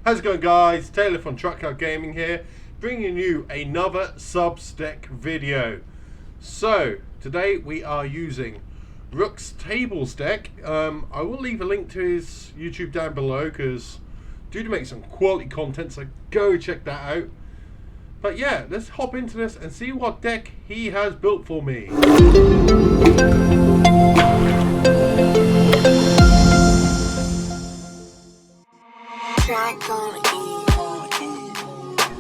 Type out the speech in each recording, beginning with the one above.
How's it going, guys? Taylor from Trucker Gaming here, bringing you another subs deck video. So today we are using Rook's Tables deck. I will leave a link to his YouTube down below because dude makes some quality content, so go check that out. But yeah, let's hop into this and see what deck he has built for me.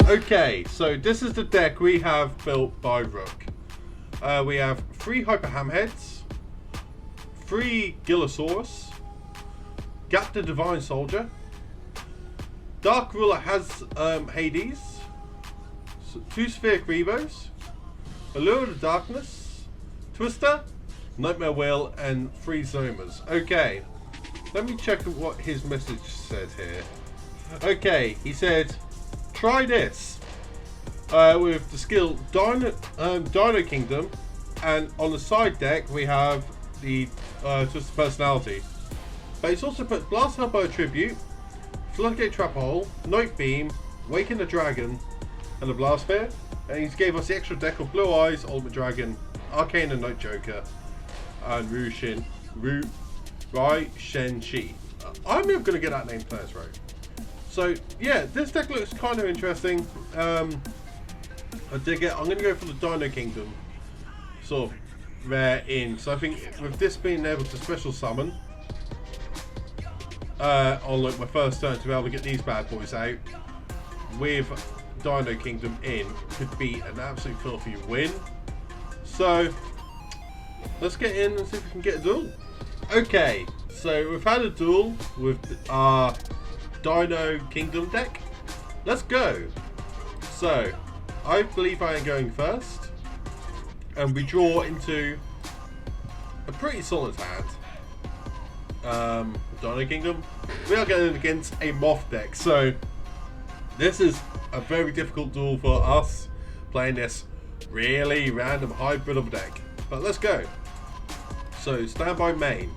Okay, so this is the deck we have built by Rook. We have 3 Hyper Hamheads, 3 Gillosaurus, Gap the Divine Soldier, Dark Ruler has Hades, 2 Sphere Grievos, Allure of the Darkness, Twister, Nightmare Wheel, and 3 Zomas. Okay, let me check what his message said here. Okay, he said, try this with the skill Dino Kingdom, and on the side deck we have the Twisted Personality. But he's also put Blast Elbow Tribute, Floodgate Trap Hole, Night Beam, Waken the Dragon, and the Blast Sphere. And he's gave us the extra deck of Blue Eyes, Ultimate Dragon, Arcane and Night Joker, and Rai Shen Chi. I'm never going to get that name first right. So yeah, this deck looks kind of interesting. I dig it. I'm going to go for the Dino Kingdom sort of rare in. So I think with this being able to special summon on like my first turn to be able to get these bad boys out with Dino Kingdom in could be an absolute filthy win. So let's get in and see if we can get a duel. Okay, so we've had a duel with our Dino Kingdom deck. Let's go. So I believe I am going first, and we draw into a pretty solid hand. Dino Kingdom. We are going against a Moth deck, so this is a very difficult duel for us playing this really random hybrid of a deck. But let's go. So standby main.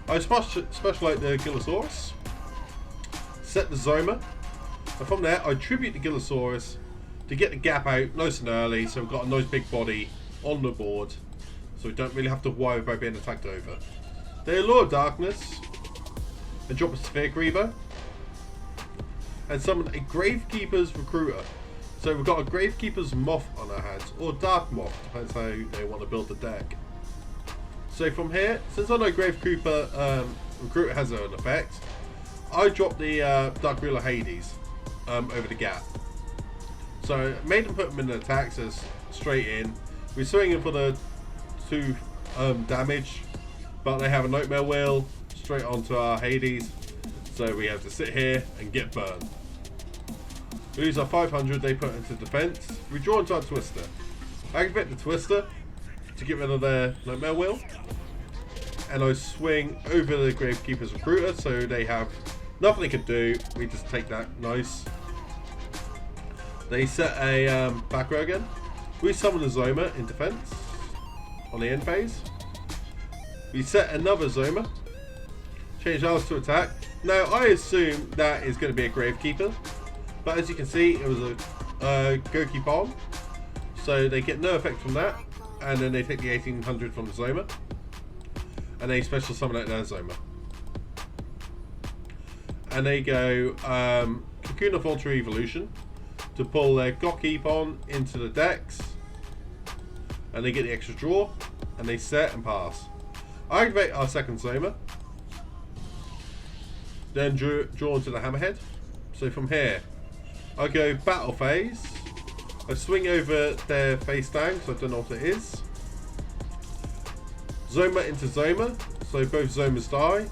I specialite the Gillosaurus, set the Zoma, and from there I tribute the Gillosaurus to get the gap out nice and early, so we've got a nice big body on the board, so we don't really have to worry about being attacked over. They Allure Darkness and drop a Sphere Griever and summon a Gravekeeper's Recruiter. So we've got a Gravekeeper's Moth on our hands, or Dark Moth, depends how they want to build the deck. So from here, since I know Gravekeeper Recruiter has an effect, I dropped the Dark Ruler Hades over the gap. So made them put them in the attack, so straight in. We swing in for the 2 damage, but they have a Nightmare Wheel straight onto our Hades, so we have to sit here and get burned. We lose our 500, they put into defense. We draw into our Twister. I activate the Twister to get rid of their Nightmare Wheel, and I swing over the Gravekeeper's Recruiter, so they have nothing they can do. We just take that. Nice. They set a back row again. We summon a Zoma in defense on the end phase. We set another Zoma. Change ours to attack. Now I assume that is going to be a Gravekeeper, but as you can see, it was a Goki Bomb, so they get no effect from that, and then they take the 1800 from the Zoma, and they special summon out their Zoma. And they go Cocoon of Ultra Evolution to pull their Gokibon into the decks, and they get the extra draw, and they set and pass. I activate our second Zoma, then draw into the Hammerhead. So from here, I go battle phase. I swing over their face down, so I don't know what it is. Zoma into Zoma, so both Zomas die.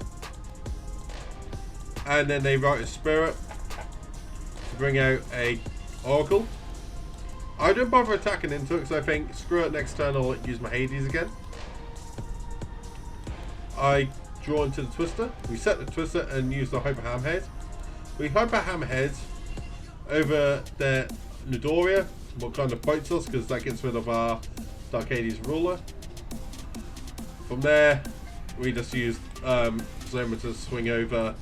And then they write a Spirit to bring out a Oracle. I don't bother attacking into it because I think, screw it, next turn I'll use my Hades again. I draw into the Twister. We set the Twister and use the Hyper Hamhead. We Hyper Hamhead over their Nidoria, what kind of bites us because that gets rid of our Dark Hades Ruler. From there, we just use Zoma to swing over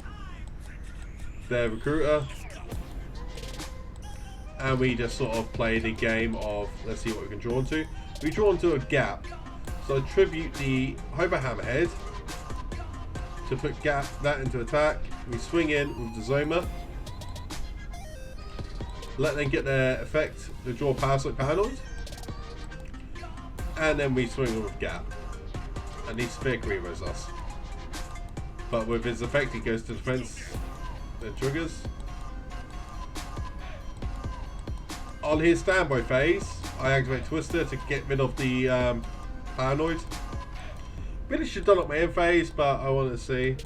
their Recruiter and we just sort of play the game of, let's see what we can draw into. We draw into a gap, so I tribute the Hyper Hammerhead to put that into attack. We swing in with the Zoma, let them get their effect to draw Parasite Paranoid, and then we swing in with gap, and he Sphere Reavers us. But with his effect, he goes to defense and triggers. On his standby phase, I activate Twister to get rid of the Paranoid. Really should have done up my end phase, but I wanted to see.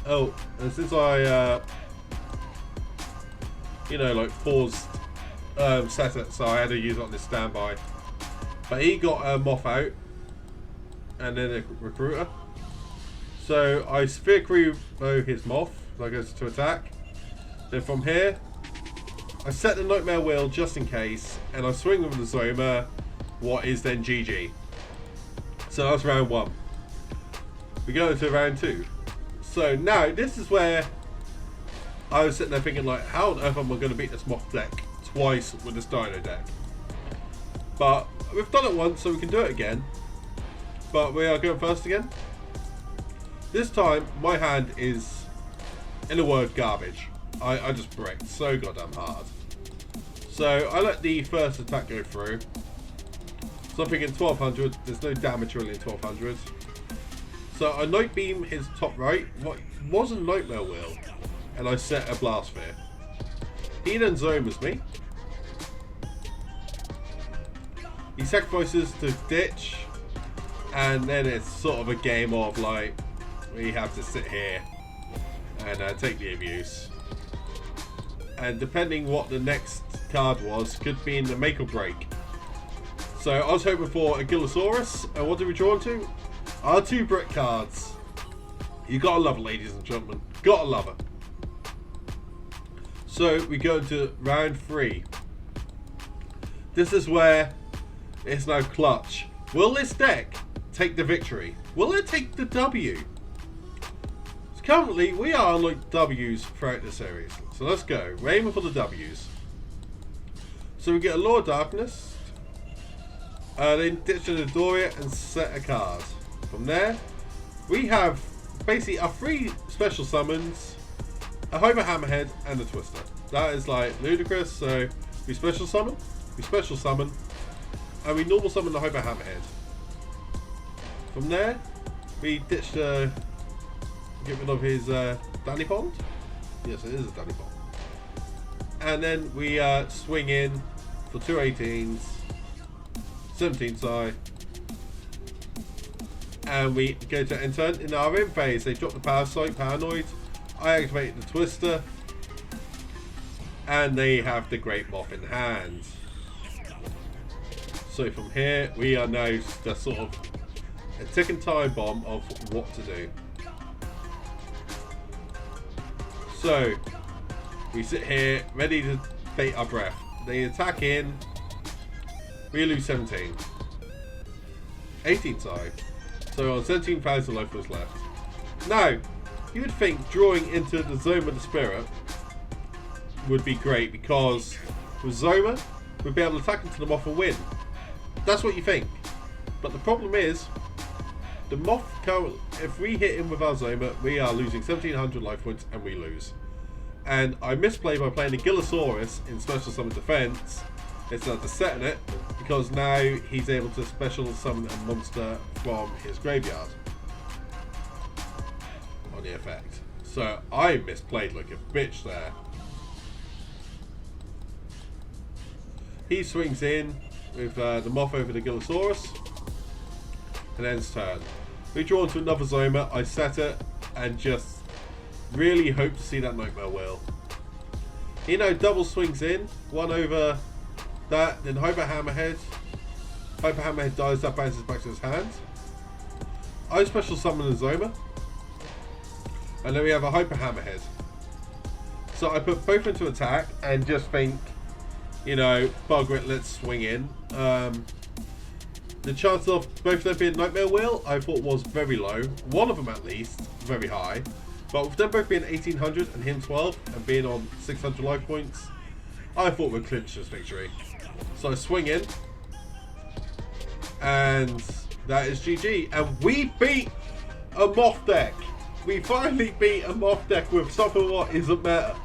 Oh, and since I, you know, like paused set it, so I had to use it on this standby. But he got a Moth out, and then a Recruiter. So I Sphere Crew his Moth, so I goes to attack. Then from here, I set the Nightmare Wheel just in case, and I swing with the Zoma, what is then GG. So that's round 1. We go into round 2. So now, this is where I was sitting there thinking like, how on earth am I going to beat this Moth deck twice with this Dino deck? But we've done it once, so we can do it again. But we are going first again. This time, my hand is, in a word, garbage. I just bricked so goddamn hard. So I let the first attack go through. So I'm thinking 1200, there's no damage really in 1200. So I Night Beam his top right, what was a Nightmare Wheel, and I set a Blast Sphere. He then Zomas me. He sacrifices to ditch, and then it's sort of a game of like, we have to sit here and take the abuse. And depending what the next card was, could be in the make or break. So I was hoping for a Gillosaurus, and what did we draw into? Our 2 brick cards. You gotta love it, ladies and gentlemen. Gotta love it. So we go into round 3. This is where it's now clutch. Will this deck take the victory? Will it take the W? So currently we are on like W's throughout the series. So let's go. We're aiming for the W's. So we get a Lord of Darkness. Then ditch an Adoria and set a card. From there, we have basically our 3 special summons, a Hyper Hammerhead, and a Twister. That is like ludicrous. So we special summon, and we normal summon the Hyper Hammerhead. From there, we ditch the get rid of his Danny Pond. Yes, it is a Danny Pond. And then we swing in for 2 18s, 17 side, and we go to end turn. In our end phase, they drop the Parasite Paranoid. I activate the Twister, and they have the Great Moth in hand. So from here, we are now just sort of a ticking time bomb of what to do. So we sit here ready to bait our breath. They attack in. We lose 17. 18 side. So on 17,000 life was left. Now, you would think drawing into the Zoma the Spirit would be great, because with Zoma, we'd be able to attack into the Moth and win. That's what you think. But the problem is, the Moth, if we hit him with our Zoma, we are losing 1700 life points and we lose. And I misplayed by playing the Gillosaurus in Special Summon Defense instead of setting it, because now he's able to special summon a monster from his graveyard on the effect. So I misplayed like a bitch there. He swings in with the Moth over the Gillosaurus, and ends turn. We draw into another Zoma, I set it, and just really hope to see that Nightmare Wheel. He now double swings in, 1 over that, then Hyper Hammerhead. Hyper Hammerhead dies, that bounces back to his hand. I special summon a Zoma, and then we have a Hyper Hammerhead. So I put both into attack and just think, you know, bugger it, let's swing in. The chance of both of them being Nightmare Wheel, I thought was very low. One of them at least, very high. But with them both being 1800 and him 12 and being on 600 life points, I thought we'd clinch this victory. So I swing in, and that is GG. And we beat a Moth deck. We finally beat a Moth deck with something what isn't meta.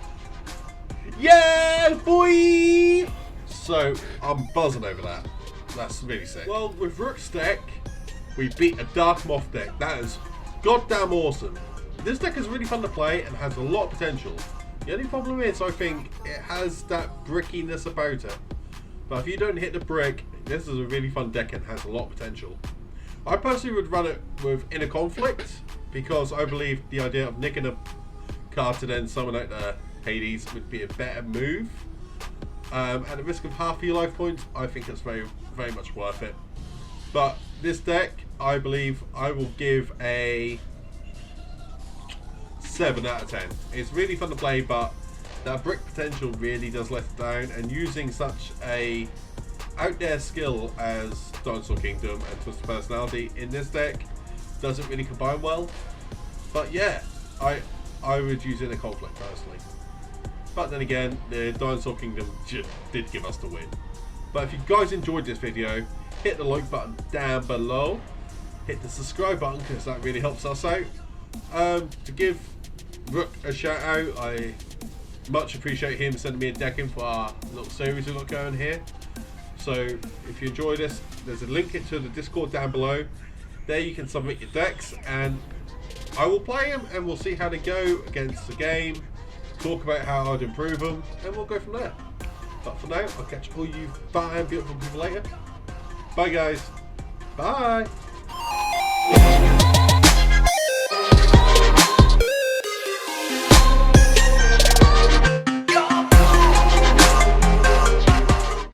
Yeah, boy! So I'm buzzing over that. That's really sick. Well, with Rook's deck, we beat a Dark Moth deck. That is goddamn awesome. This deck is really fun to play and has a lot of potential. The only problem is, I think, it has that brickiness about it. But if you don't hit the brick, this is a really fun deck and has a lot of potential. I personally would run it with Inner Conflict, because I believe the idea of nicking a card to then summon out the Hades would be a better move. At the risk of half your life points, I think it's very, very much worth it. But this deck, I believe I will give a 7 out of 10. It's really fun to play, but that brick potential really does let it down, and using such a out there skill as Dinosaur Kingdom and Twisted Personality in this deck doesn't really combine well. But yeah, I would use Inner Conflict personally. But then again, the Dinosaur Kingdom just did give us the win. But if you guys enjoyed this video, hit the like button down below, hit the subscribe button because that really helps us out. To give Rook a shout out, I much appreciate him sending me a deck in for our little series we've got going here. So if you enjoy this, there's a link to the Discord down below. There you can submit your decks and I will play them and we'll see how they go against the game, talk about how I'd improve them, and we'll go from there. But for now, I'll catch all you fine beautiful people later. Bye guys. Bye.